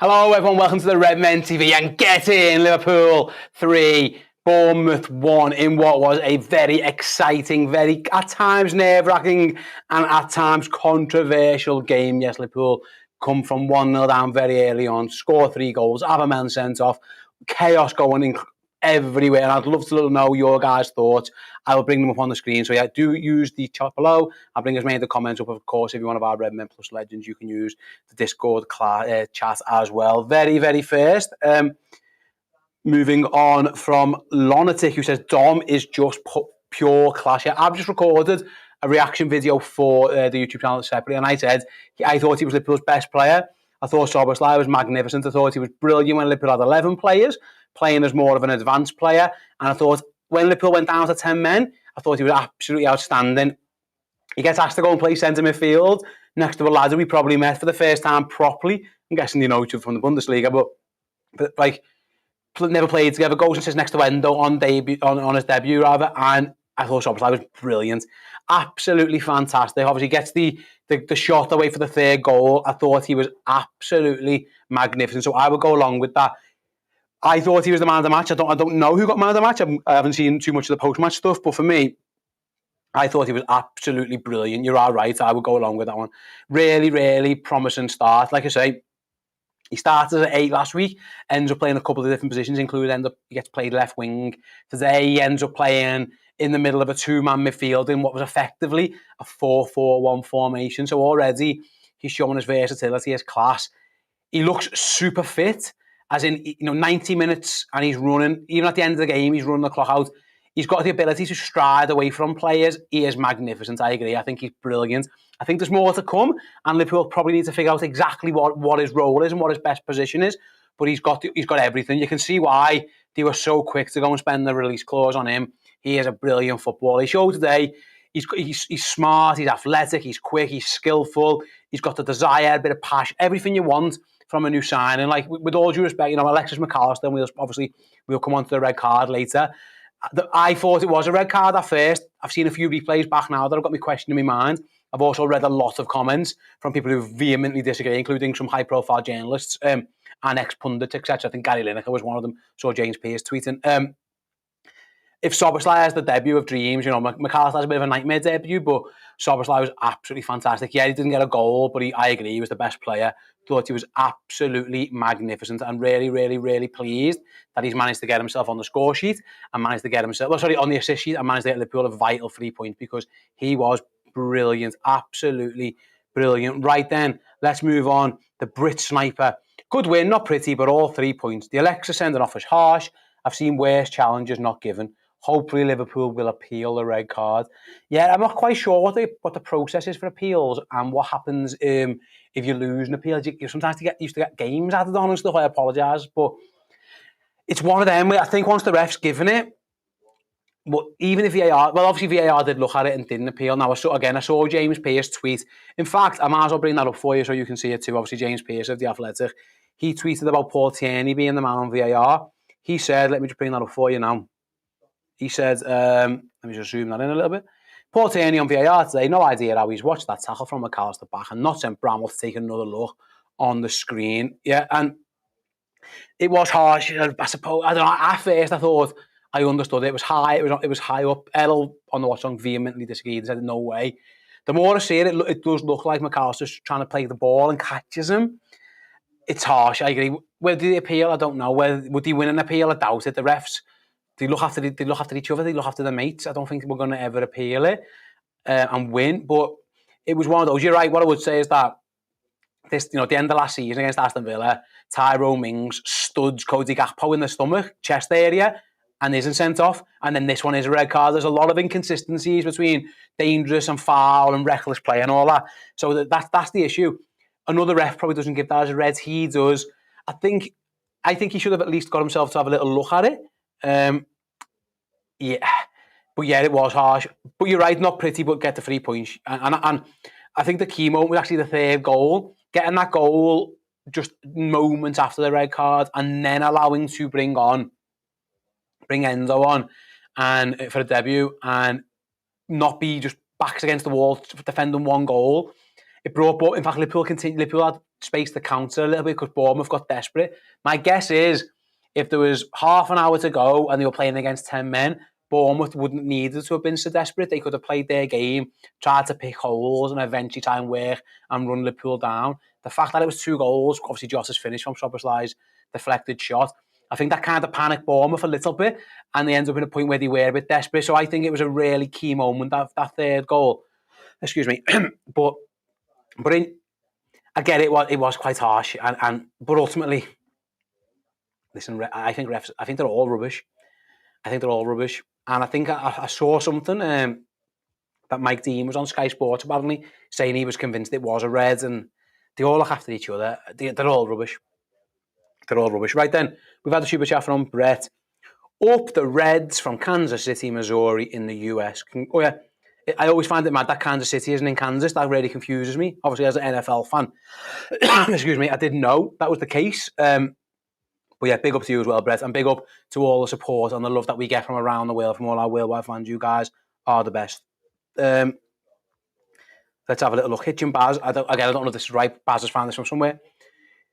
Hello everyone, welcome to the Red Men TV and get in. Liverpool 3, Bournemouth 1 in what was a very exciting, very at times nerve-wracking and at times controversial game. Yes, Liverpool come from 1-0 down very early on, score 3 goals, have a man sent off, chaos going in everywhere, and I'd love to know your guys' thoughts. I will bring them up on the screen. So yeah, do use the chat below. I'll bring as many of the comments up. Of course, if you're one of our Red Men Plus legends, you can use the Discord chat as well. Very first. Moving on from Lonatic, who says Dom is just pure class. Yeah, I've just recorded a reaction video for the YouTube channel separately, and I said I thought he was Liverpool's best player. I thought Szoboszlai was magnificent. I thought he was brilliant when Liverpool had 11 players, playing as more of an advanced player. And I thought when Liverpool went down to 10 men, I thought he was absolutely outstanding. He gets asked to go and play centre midfield next to a lad who we probably met for the first time properly. I'm guessing you know each other from the Bundesliga, but like never played together. Goes and sits next to Endo on his debut rather, and I thought Szoboszlai was brilliant, absolutely fantastic. Obviously gets the shot away for the third goal. I thought he was absolutely magnificent, so I would go along with that. I thought he was the man of the match. I don't know who got man of the match. I haven't seen too much of the post-match stuff, but for me, I thought he was absolutely brilliant. You're all right. I would go along with that one. Really promising start. Like I say, he started at 8 last week, ends up playing a couple of different positions, including he gets played left wing. Today, he ends up playing in the middle of a two-man midfield in what was effectively a 4-4-1 formation. So already, he's showing his versatility, his class. He looks super fit. As in, 90 minutes and he's running. Even at the end of the game, he's running the clock out. He's got the ability to stride away from players. He is magnificent, I agree. I think he's brilliant. I think there's more to come, and Liverpool probably need to figure out exactly what his role is and what his best position is. But he's got everything. You can see why they were so quick to go and spend the release clause on him. He is a brilliant footballer. He showed today he's smart, he's athletic, he's quick, he's skillful, he's got the desire, a bit of passion, everything you want from a new signing. Like, with all due respect, Alexis Mac Allister, and we'll come on to the red card later. I thought it was a red card at first. I've seen a few replays back now that have got me questioning my mind. I've also read a lot of comments from people who vehemently disagree, including some high-profile journalists and ex-pundits, etc. I think Gary Lineker was one of them. Saw James Pearce tweeting. If Szoboszlai has the debut of dreams, Mac Allister has a bit of a nightmare debut, but Szoboszlai was absolutely fantastic. Yeah, he didn't get a goal, but I agree, he was the best player. Thought he was absolutely magnificent, and really pleased that he's managed to get himself on the score sheet and managed to get himself, on the assist sheet, and managed to get Liverpool a vital 3 points because he was brilliant, absolutely brilliant. Right then, let's move on. The Brit sniper. Good win, not pretty, but all 3 points. The Alexis sending off was harsh. I've seen worse challenges not given. Hopefully Liverpool will appeal the red card. Yeah, I'm not quite sure what the process is for appeals and what happens if you lose an appeal. You sometimes used to get games added on and stuff. I apologise, but it's one of them. I think once the ref's given it, but even if VAR, well, obviously VAR did look at it and didn't appeal. Now, I saw James Pearce tweet. In fact, I might as well bring that up for you so you can see it too. Obviously, James Pearce of The Athletic, he tweeted about Paul Tierney being the man on VAR. He said, let me just bring that up for you now. He said, let me just zoom that in a little bit. Paul Tierney on VAR today, no idea how he's watched that tackle from Mac Allister back and not sent Bramwell to take another look on the screen. Yeah, and it was harsh, I suppose. I don't know, at first I thought I understood it. It was high, it was high up. Errol on the watch on vehemently disagreed. He said, no way. The more I see it, it does look like Mac Allister's trying to play the ball and catches him. It's harsh, I agree. Whether they appeal, I don't know. Would they win an appeal? I doubt it. The refs, they look after each other. They look after their mates. I don't think we're going to ever appeal it and win. But it was one of those. You're right. What I would say is that this, at the end of last season against Aston Villa, Tyrone Mings studs Cody Gakpo in the stomach, chest area, and isn't sent off. And then this one is a red card. There's a lot of inconsistencies between dangerous and foul and reckless play and all that. So that's the issue. Another ref probably doesn't give that as a red. He does. I think he should have at least got himself to have a little look at it. Yeah, but yeah, it was harsh. But you're right, not pretty, but get the 3 points. And I think the key moment was actually the third goal. Getting that goal just moments after the red card, and then allowing to bring Endo on and for a debut, and not be just backs against the wall defending one goal. It brought, in fact, Liverpool had space to counter a little bit because Bournemouth got desperate. My guess is if there was half an hour to go and they were playing against 10 men, Bournemouth wouldn't need to have been so desperate. They could have played their game, tried to pick holes and eventually try and work and run Liverpool down. The fact that it was 2 goals, obviously Jota's finish from Szoboszlai's deflected shot, I think that kind of panicked Bournemouth a little bit and they ended up in a point where they were a bit desperate. So I think it was a really key moment, that third goal. Excuse me. but I get it was quite harsh. But ultimately, listen, I think refs, I think they're all rubbish. And I think I saw something that Mike Dean was on Sky Sports apparently saying he was convinced it was a red, and they all look after each other. They're all rubbish. Right then, we've had a super chat from Brett. Up the Reds from Kansas City, Missouri in the US. Oh yeah, I always find it mad that Kansas City isn't in Kansas. That really confuses me. Obviously, as an NFL fan, excuse me, I didn't know that was the case. But yeah, big up to you as well, Brett, and big up to all the support and the love that we get from around the world, from all our worldwide fans. You guys are the best. Let's have a little look. Hitchin Baz, I don't know if this is right. Baz has found this from somewhere.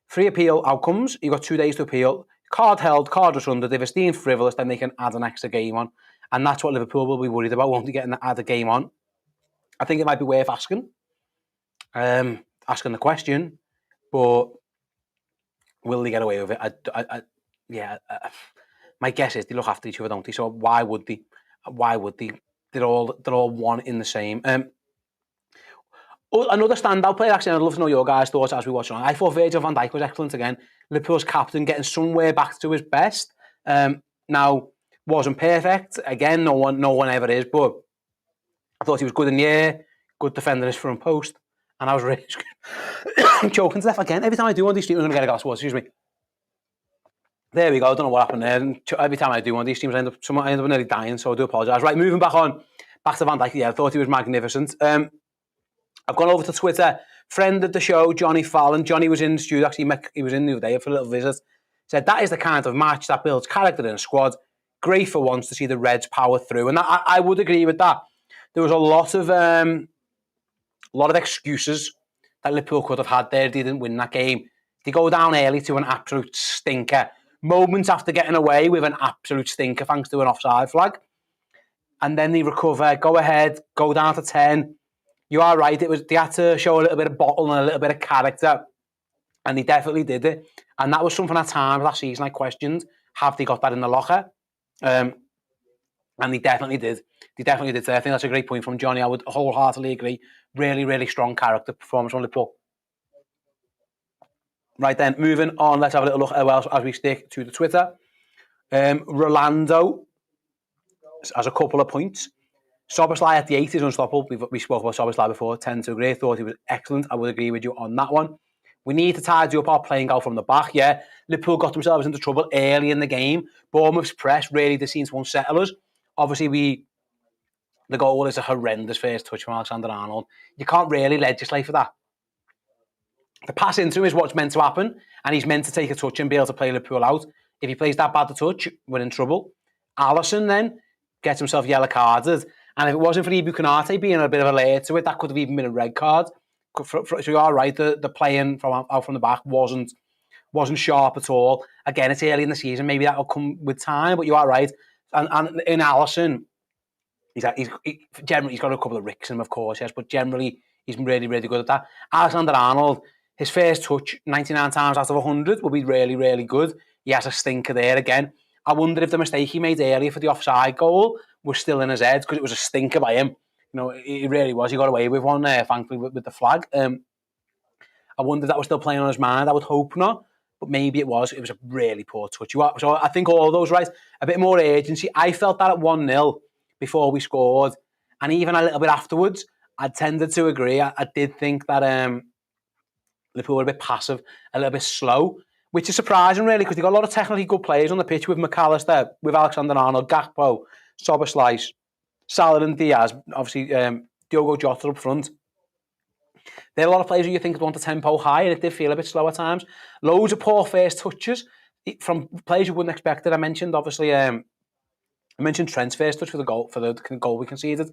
Free appeal outcomes. You've got 2 days to appeal. Card held, card rescinded. If it's deemed frivolous, then they can add an extra game on. And that's what Liverpool will be worried about, won't they, getting to add a game on? I think it might be worth asking. Asking the question, but will they get away with it? My guess is they look after each other, don't they? So why would they? They're all one in the same. Another standout player, actually, I'd love to know your guys' thoughts as we watch on. I thought Virgil van Dijk was excellent again. Liverpool's captain getting somewhere back to his best. Now, wasn't perfect. Again, no one ever is, but I thought he was good in the air, good defending his front post, and I was really choking to death again. Every time I do one of these streams, I'm going to get a glass of water, excuse me. There we go, I don't know what happened there. And every time I do one of these streams, I end up nearly dying, so I do apologise. Right, moving back to Van Dijk. Yeah, I thought he was magnificent. I've gone over to Twitter. Friend of the show, Johnny Fallon. Johnny was in the studio, actually, he was in the other day for a little visit. Said, that is the kind of match that builds character in a squad. Great for once to see the Reds power through. And I would agree with that. There was a lot of excuses that Liverpool could have had there. They didn't win that game. They go down early to an absolute stinker. Moments after getting away with an absolute stinker thanks to an offside flag. And then they recover, go ahead, go down to 10. You are right. They had to show a little bit of bottle and a little bit of character, and they definitely did it. And that was something at times last season I questioned: have they got that in the locker? And they definitely did. So I think that's a great point from Johnny. I would wholeheartedly agree. Really, really strong character performance from Liverpool. Right then, moving on. Let's have a little look as we stick to the Twitter. Rolando has a couple of points. Szoboszlai at the 8 is unstoppable. We spoke about Szoboszlai before. 10 to agree. Thought he was excellent. I would agree with you on that one. We need to tidy up our playing out from the back. Yeah, Liverpool got themselves into trouble early in the game. Bournemouth's press really did seem to unsettle us. Obviously, the goal is a horrendous first touch from Alexander-Arnold. You can't really legislate for that. The pass into him is what's meant to happen, and he's meant to take a touch and be able to play Liverpool out. If he plays that bad a touch, we're in trouble. Alisson then gets himself yellow carded. And if it wasn't for Ibu Konate being a bit of a layer to it, that could have even been a red card. So you are right, the playing out from the back wasn't sharp at all. Again, it's early in the season, maybe that'll come with time, but you are right. And in Alisson, he's got a couple of ricks in him, of course, yes, but generally he's really, really good at that. Alexander-Arnold, his first touch, 99 times out of 100, will be really, really good. He has a stinker there again. I wonder if the mistake he made earlier for the offside goal was still in his head because it was a stinker by him. You know, it really was. He got away with one there, thankfully, with the flag. I wonder if that was still playing on his mind. I would hope not, but maybe it was. It was a really poor touch. So I think all those right. A bit more urgency. I felt that at 1-0 before we scored, and even a little bit afterwards, I tended to agree. I did think that Liverpool were a bit passive, a little bit slow, which is surprising, really, because they've got a lot of technically good players on the pitch with Mac Allister, with Alexander-Arnold, Gakpo, Szoboszlai, Salah and Diaz, obviously Diogo Jota up front. There are a lot of players who you think would want a tempo high, and it did feel a bit slow at times. Loads of poor first touches from players you wouldn't expect it. I mentioned, obviously, Trent's first touch for the goal we conceded.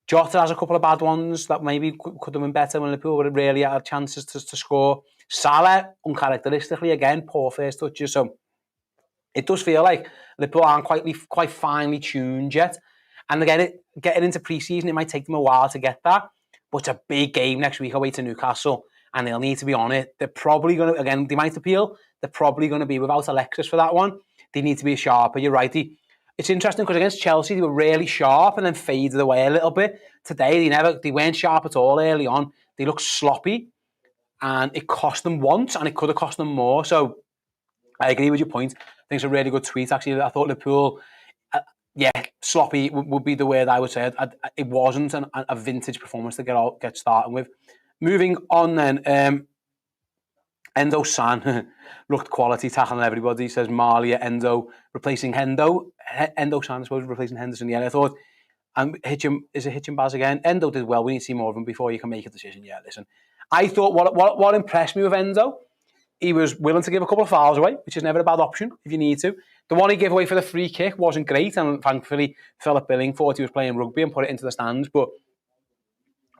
Jota has a couple of bad ones that maybe could have been better when Liverpool would have really had chances to score. Salah, uncharacteristically, again, poor first touches. So it does feel like Liverpool aren't quite finely tuned yet. And again, getting into pre-season, it might take them a while to get that. But it's a big game next week away to Newcastle, and they'll need to be on it. They're probably going to, again, they might appeal. They're probably going to be without Alexis for that one. They need to be sharper. You're right. It's interesting because against Chelsea, they were really sharp and then faded away a little bit. Today, they weren't sharp at all early on. They looked sloppy, and it cost them once, and it could have cost them more. So I agree with your point. I think it's a really good tweet, actually. I thought Liverpool, sloppy would be the word I would say. It wasn't a vintage performance to get started with. Moving on then, Endo San looked quality, tackling everybody. He says Malia, Endo replacing Endo San, I suppose, replacing Henderson. Yeah, I thought, is it Hitchin Baz again? Endo did well. We need to see more of him before you can make a decision. Yeah, listen. I thought what impressed me with Endo, he was willing to give a couple of fouls away, which is never a bad option if you need to. The one he gave away for the free kick wasn't great, and thankfully Philip Billing thought he was playing rugby and put it into the stands. But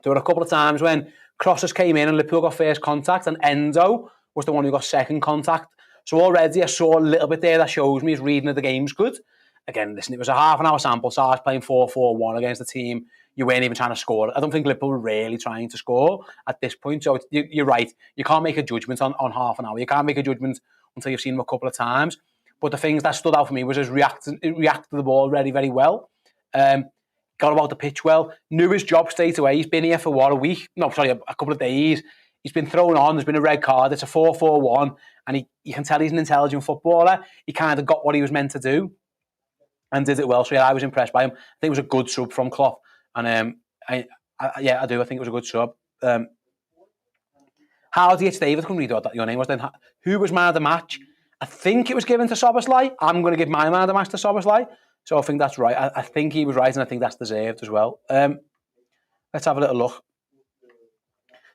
there were a couple of times when crosses came in and Liverpool got first contact, and Endo was the one who got second contact. So already I saw a little bit there that shows me his reading of the game's good. Again, listen, it was a half an hour sample size playing 4-4-1 against a team you weren't even trying to score. I don't think Liverpool were really trying to score at this point. So you're right. You can't make a judgment on half an hour. You can't make a judgment until you've seen him a couple of times. But the things that stood out for me was his reacted to the ball very, very well. Got about the pitch well. Knew his job straight away. He's been here for a week? No, sorry, a couple of days. He's been thrown on. There's been a red card. It's a 4-4-1. And you can tell he's an intelligent footballer. He kind of got what he was meant to do and did it well. So yeah, I was impressed by him. I think it was a good sub from Klopp. And I do. I think it was a good sub. How do you David? I couldn't read what your name was then. Who was man of the match? I think it was given to Szoboszlai. I'm going to give my man of the match to Szoboszlai. So I think that's right. I think he was right, and I think that's deserved as well. Let's have a little look.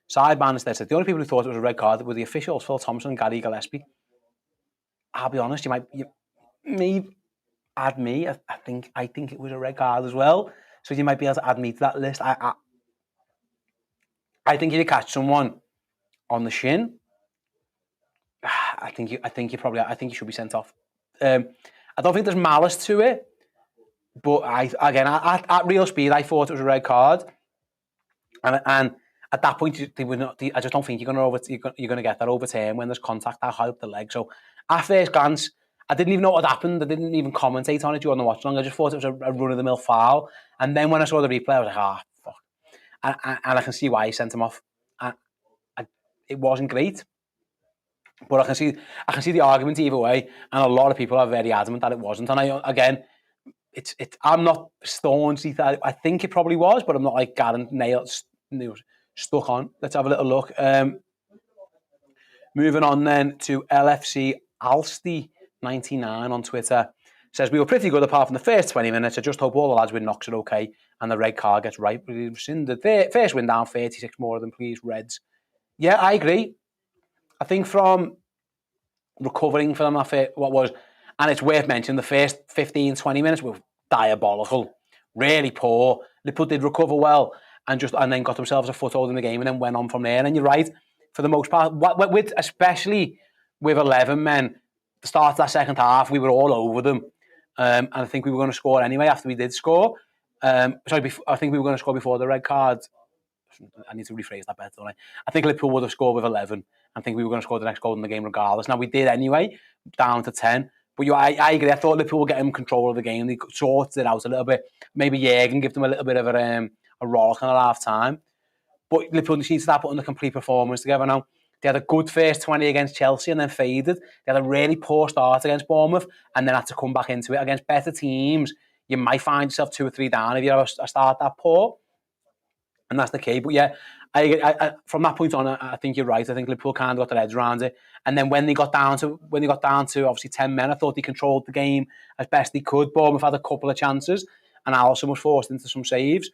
Sideman instead said the only people who thought it was a red card were the officials, Phil Thompson and Gary Gillespie. I'll be honest, I think it was a red card as well. So you might be able to add me to that list. I think if you catch someone on the shin, I think you should be sent off. I don't think there's malice to it, but at real speed, I thought it was a red card, and at that point, I just don't think you're going to get that overturned when there's contact that high up the leg. So at first glance, I didn't even know what happened. I didn't even commentate on it during the watch long. I just thought it was a run-of-the-mill foul. And then when I saw the replay, I was like, fuck. And I can see why he sent him off. It wasn't great. But I can see the argument either way. And a lot of people are very adamant that it wasn't. And I'm not staunch. I think it probably was, but I'm not like stuck on. Let's have a little look. Moving on then to LFC Alsti 99 on Twitter. Says, we were pretty good apart from the first 20 minutes. I just hope all the lads win knocks it okay and the red card gets right. We've seen the first win down 36 more of them, please, Reds. Yeah, I agree. I think from recovering from and it's worth mentioning, the first 15, 20 minutes were diabolical. Really poor. Liverpool did recover well and then got themselves a foothold in the game and then went on from there. And you're right, for the most part, especially with 11 men, the start of that second half, we were all over them. And I think we were going to score anyway after we did score. I think we were going to score before the red card. I need to rephrase that better, don't I? I think Liverpool would have scored with 11. I think we were going to score the next goal in the game regardless. Now, we did anyway, down to 10. But I agree. I thought Liverpool would get in control of the game. They sorted it out a little bit. Maybe Jürgen give them a little bit of a rollock at half time. But Liverpool needs to start putting the complete performance together now. They had a good first 20 against Chelsea and then faded. They had a really poor start against Bournemouth and then had to come back into it. Against better teams, you might find yourself 2 or 3 down if you have a start that poor. And that's the key. But yeah, I from that point on, I think you're right. I think Liverpool kind of got their heads around it. And then when they got down to obviously 10 men, I thought they controlled the game as best they could. Bournemouth had a couple of chances and Alisson was forced into some saves.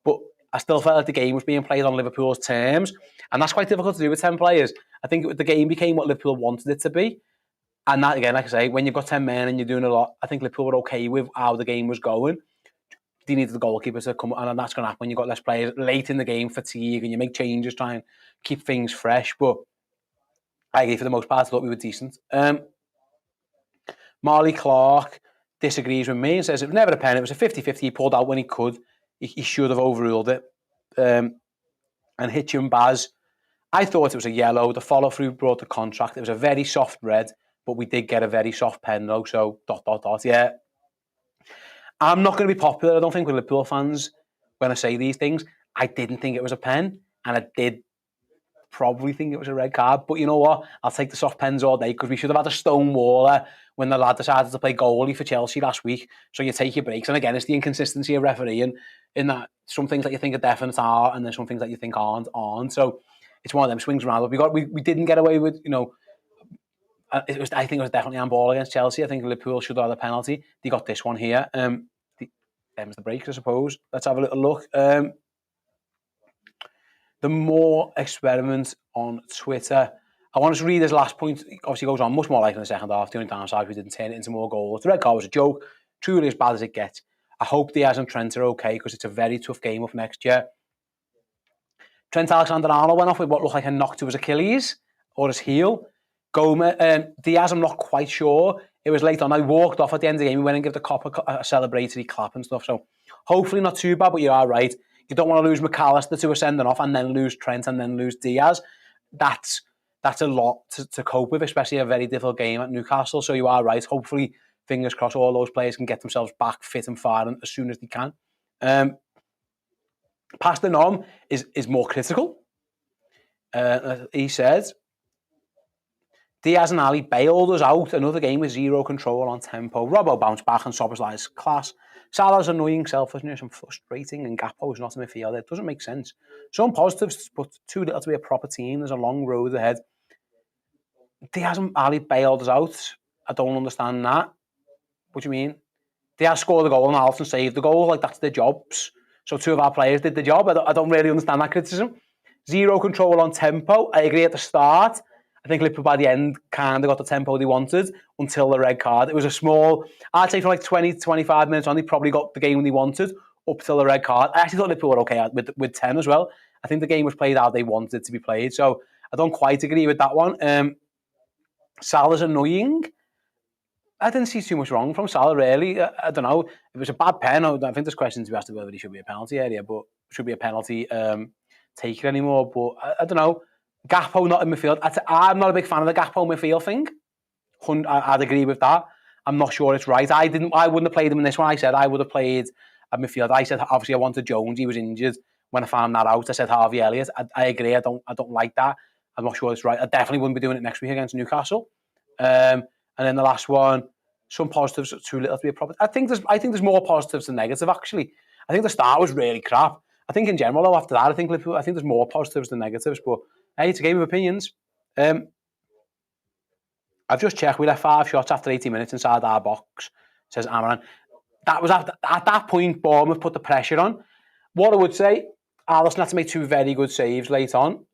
But I still felt like the game was being played on Liverpool's terms. And that's quite difficult to do with 10 players. I think the game became what Liverpool wanted it to be. And that, again, like I say, when you've got 10 men and you're doing a lot, I think Liverpool were okay with how the game was going. they needed the goalkeeper to come, and that's going to happen when you've got less players late in the game, fatigue, and you make changes, try and keep things fresh. But I agree, for the most part, I thought we were decent. Marley Clark disagrees with me and says it was never a pen. It was a 50-50. He pulled out when he could. He should have overruled it. And Hitchin Baz, I thought it was a yellow. The follow-through brought the contract. It was a very soft red, but we did get a very soft pen, though. So, ... Yeah. I'm not going to be popular, I don't think, with Liverpool fans when I say these things. I didn't think it was a pen, and I did probably think it was a red card. But you know what? I'll take the soft pens all day, because we should have had a stonewaller when the lad decided to play goalie for Chelsea last week. So you take your breaks. And again, it's the inconsistency of refereeing, in that some things that you think are definite are, and then some things that you think aren't. So it's one of them swings around. But we didn't get away with, I think it was definitely on ball against Chelsea. I think Liverpool should have had a penalty. They got this one here. Them's the breaks, I suppose. Let's have a little look. The more experiment on Twitter. I want to read his last point. Obviously, goes on much more like in the second half. The only downside, we didn't turn it into more goals. The red card was a joke. Truly as bad as it gets. I hope Diaz and Trent are okay, because it's a very tough game up next year. Trent Alexander-Arnold went off with what looked like a knock to his Achilles or his heel. Diaz, I'm not quite sure. It was late on. I walked off at the end of the game. We went and gave the cop a celebratory clap and stuff. So hopefully not too bad, but you are right. You don't want to lose Mac Allister to a sending off and then lose Trent and then lose Diaz. That's a lot to cope with, especially a very difficult game at Newcastle. So you are right. Hopefully, fingers crossed, all those players can get themselves back fit and firing as soon as they can. Pastor Nom is more critical. He says, Diaz and Ali bailed us out. Another game with zero control on tempo. Robbo bounced back and Szoboszlai's class. Salah's annoying selfishness and frustrating, and Gakpo is not in midfield. It doesn't make sense. Some positives, but too little to be a proper team. There's a long road ahead. Diaz and Ali bailed us out. I don't understand that. What do you mean? Diaz scored the goal and Alisson saved the goal. Like, that's their jobs. So two of our players did the job. I don't really understand that criticism. Zero control on tempo. I agree at the start. I think Liverpool by the end kind of got the tempo they wanted until the red card. It was a small, I'd say from like 20 to 25 minutes on, they probably got the game they wanted up till the red card. I actually thought Liverpool were okay with 10 as well. I think the game was played how they wanted it to be played. So I don't quite agree with that one. Salah's annoying. I didn't see too much wrong from Salah, really. I don't know. It was a bad pen. I think there's questions to be asked whether he should be a penalty area, but should be a penalty taker anymore. But I don't know. Gakpo not in midfield. I'm not a big fan of the Gakpo midfield thing. I'd agree with that. I'm not sure it's right. I wouldn't have played him in this one. I said I would have played at midfield. I said obviously I wanted Jones. He was injured. When I found that out, I said Harvey Elliott. I agree. I don't like that. I'm not sure it's right. I definitely wouldn't be doing it next week against Newcastle. And then the last one, some positives, too little to be a problem. I think there's more positives than negative, actually. I think the start was really crap. I think in general, though, after that, I think there's more positives than negatives. But hey, it's a game of opinions. I've just checked. We left 5 shots after 80 minutes inside our box, says Amaran. That was at that point, Bournemouth put the pressure on. What I would say, Alisson had to make 2 very good saves late on.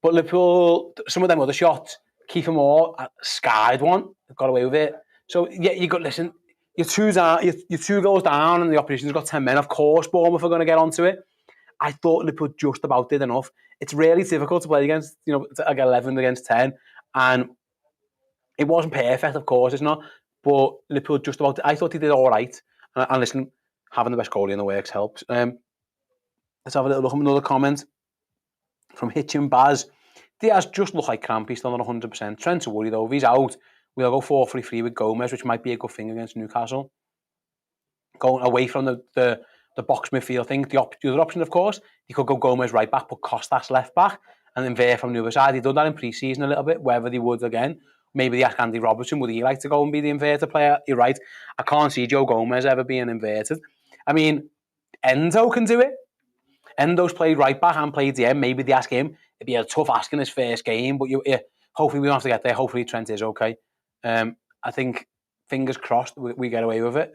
But Liverpool, some of them other shots, Kiefer Moore skied one, got away with it. So yeah, you got listen. Your 2 goals down, and the opposition's got 10 men. Of course, Bournemouth are going to get onto it. I thought Liverpool just about did enough. It's really difficult to play against, like 11 against 10, and it wasn't perfect, of course, it's not. But Liverpool just about. I thought they did all right. And listen, having the best goalie in the works helps. Let's have a little look at another comment from Hitchin Baz. Diaz just look like cramp. He's still not 100%. Trent's a worry though. If he's out, we'll go 4-3-3 with Gomez, which might be a good thing against Newcastle. Going away from the box midfield thing. The other option, of course, he could go Gomez right back, put Costas left back, and invert from the other side. He done that in pre-season a little bit, whether they would again. Maybe they ask Andy Robertson, would he like to go and be the inverted player? You're right. I can't see Joe Gomez ever being inverted. I mean, Endo can do it. Endo's played right back and played DM. Maybe they ask him. It'd be a tough ask in his first game, but hopefully we don't have to get there. Hopefully Trent is okay. I think, fingers crossed, we get away with it.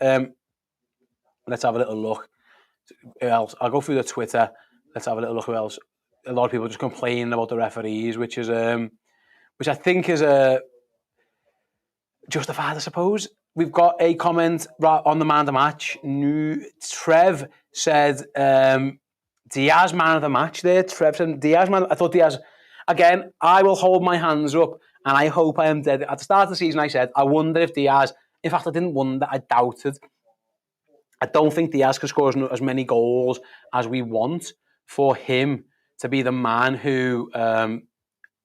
Let's have a little look. Who else? I'll go through the Twitter. Let's have a little look who else. A lot of people just complaining about the referees, which I think is justified, I suppose. we've got a comment on the man of the match. Trev said Diaz man of the match there. Trev said Diaz man. I thought Diaz, again, I will hold my hands up and I hope I am dead. At the start of the season I said, I wonder if Diaz, in fact I didn't wonder, I doubted. I don't think Diaz can score as many goals as we want for him to be the man who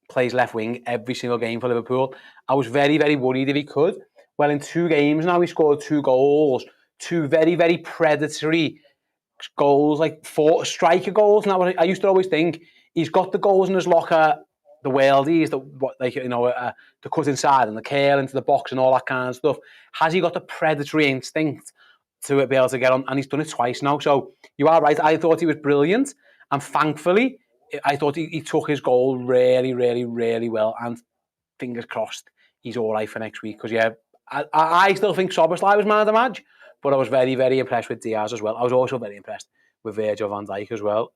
plays left wing every single game for Liverpool. I was very, very worried if he could. Well, in 2 games now, he scored 2 goals, 2 very, very predatory goals, like 4 striker goals. And I used to always think he's got the goals in his locker, the worldies, the cut inside and the curl into the box and all that kind of stuff. Has he got the predatory instinct to be able to get on? And he's done it twice now. So you are right. I thought he was brilliant. And thankfully, I thought he took his goal really, really, really well. And fingers crossed, he's all right for next week. Because, yeah, I still think Szoboszlai was man of the match, but I was very, very impressed with Diaz as well. I was also very impressed with Virgil van Dijk as well.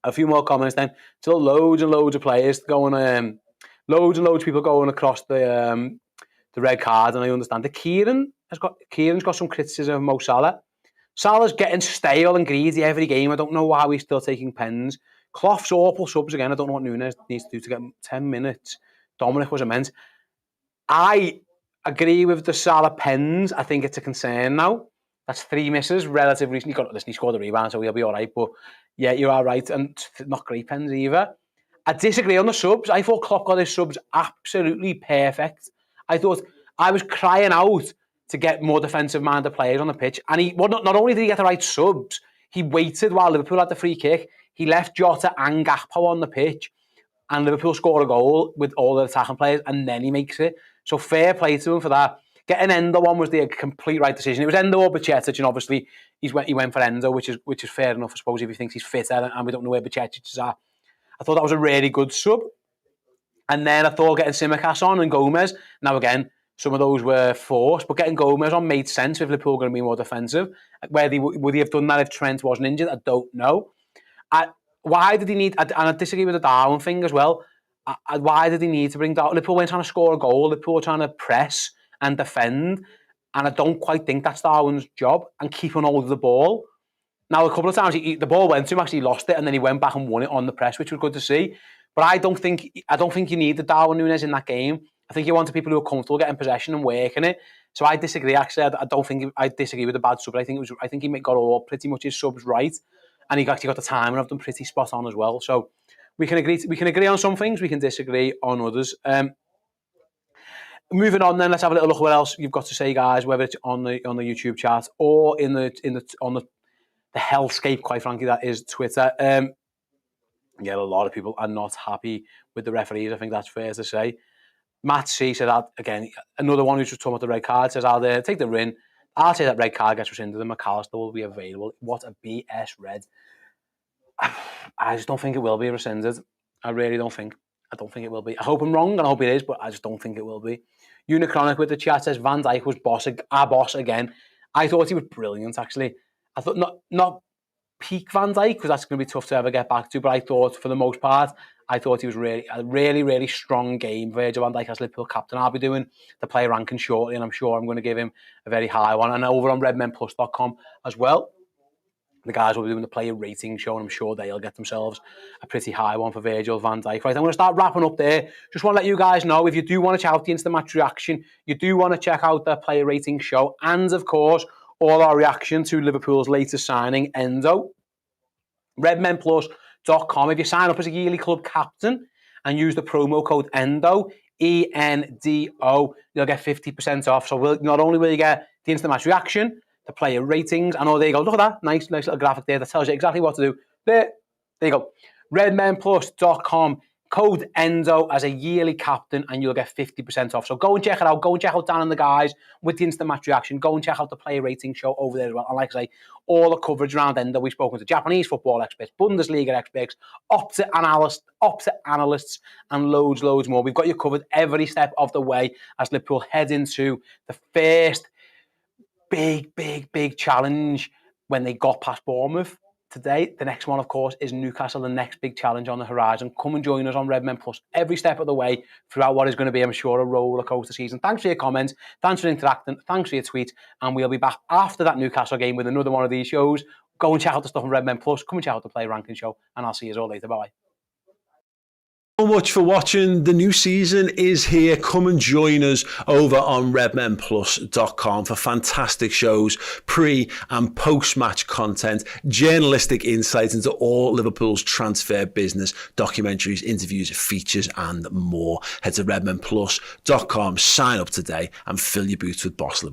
A few more comments then. Still loads and loads of players going, loads and loads of people going across the red card, and I understand that Kieran's got some criticism of Mo Salah. Salah's getting stale and greedy every game. I don't know how he's still taking pens. Clough's awful subs again. I don't know what Nunes needs to do to get 10 minutes. Dominik was immense. I agree with the Salah pens. I think it's a concern now. That's 3 misses relatively recently. He scored a rebound, so he'll be all right. But yeah, you are right. And not great pens either. I disagree on the subs. I thought Klopp got his subs absolutely perfect. I thought I was crying out to get more defensive-minded players on the pitch. And not only did he get the right subs, he waited while Liverpool had the free kick. He left Jota and Gakpo on the pitch. And Liverpool scored a goal with all the attacking players, and then he makes it. So fair play to him for that. Getting Endo on was the complete right decision. It was Endo or Bajcetic, and obviously he went for Endo, which is fair enough, I suppose, if he thinks he's fitter, and we don't know where Bajcetic is at. I thought that was a really good sub. And then I thought getting Tsimikas on and Gomez. Now again, some of those were forced, but getting Gomez on made sense if Liverpool were going to be more defensive. Would he have done that if Trent wasn't injured? I don't know. Why did he need, and I disagree with the Darwin thing as well, why did he need to bring Darwin? Liverpool weren't trying to score a goal, Liverpool were trying to press and defend, and I don't quite think that's Darwin's job, and keep on hold of the ball. Now, a couple of times the ball went to him, actually lost it, and then he went back and won it on the press, which was good to see. But I don't think you need the Darwin Nunes in that game. I think you wanted people who are comfortable getting possession and working it. So I disagree. Actually, I disagree with the bad sub. I think he got all pretty much his subs right, and he actually got the timing of them pretty spot on as well. So we can agree on some things. We can disagree on others. Moving on, then let's have a little look what else you've got to say, guys. Whether it's on the YouTube chat or on the hellscape, quite frankly, that is Twitter. Yeah, a lot of people are not happy with the referees. I think that's fair to say. Matt C said that again. Another one who's just talking about the red card says, "I'll take the win. I'll say that red card gets rescinded. The Mac Allister will be available." What a BS red. I just don't think it will be rescinded. I really don't think. I don't think it will be. I hope I'm wrong, and I hope it is, but I just don't think it will be. Unichronic with the chat says Van Dijk was our boss again. I thought he was brilliant, actually. I thought not peak Van Dijk, because that's going to be tough to ever get back to, but I thought for the most part, I thought he was a really, really strong game. Virgil van Dijk as Liverpool captain. I'll be doing the player ranking shortly, and I'm sure I'm going to give him a very high one. And over on redmenplus.com as well, the guys will be doing the player rating show, and I'm sure they'll get themselves a pretty high one for Virgil van Dijk. Right, I'm going to start wrapping up there. Just want to let you guys know, if you do want to check out the instant match reaction, you do want to check out the player rating show, and of course, all our reaction to Liverpool's latest signing, Endo. redmenplus.com. If you sign up as a yearly club captain and use the promo code ENDO, ENDO, you'll get 50% off. So not only will you get the instant match reaction, the player ratings, and there you go. Look at that. Nice little graphic there that tells you exactly what to do. There you go. redmenplus.com. Code ENDO as a yearly captain, and you'll get 50% off. So go and check it out. Go and check out Dan and the guys with the instant match reaction. Go and check out the player rating show over there as well. And like I say, all the coverage around Endo. We've spoken to Japanese football experts, Bundesliga experts, optic analysts, and loads more. We've got you covered every step of the way as Liverpool head into the first big challenge when they got past Bournemouth. today. The next one, of course, is Newcastle, the next big challenge on the horizon. Come and join us on Redmen Plus every step of the way throughout what is going to be, I'm sure, a roller coaster season. Thanks for your comments. Thanks for interacting. Thanks for your tweets. And we'll be back after that Newcastle game with another one of these shows. Go and check out the stuff on Redmen Plus. Come and check out the Play Ranking Show. And I'll see you all later. Bye-bye. So much for watching. The new season is here. Come and join us over on redmenplus.com for fantastic shows, pre and post-match content, journalistic insights into all Liverpool's transfer business, documentaries, interviews, features and more. Head to redmenplus.com, sign up today and fill your boots with Boss Liverpool.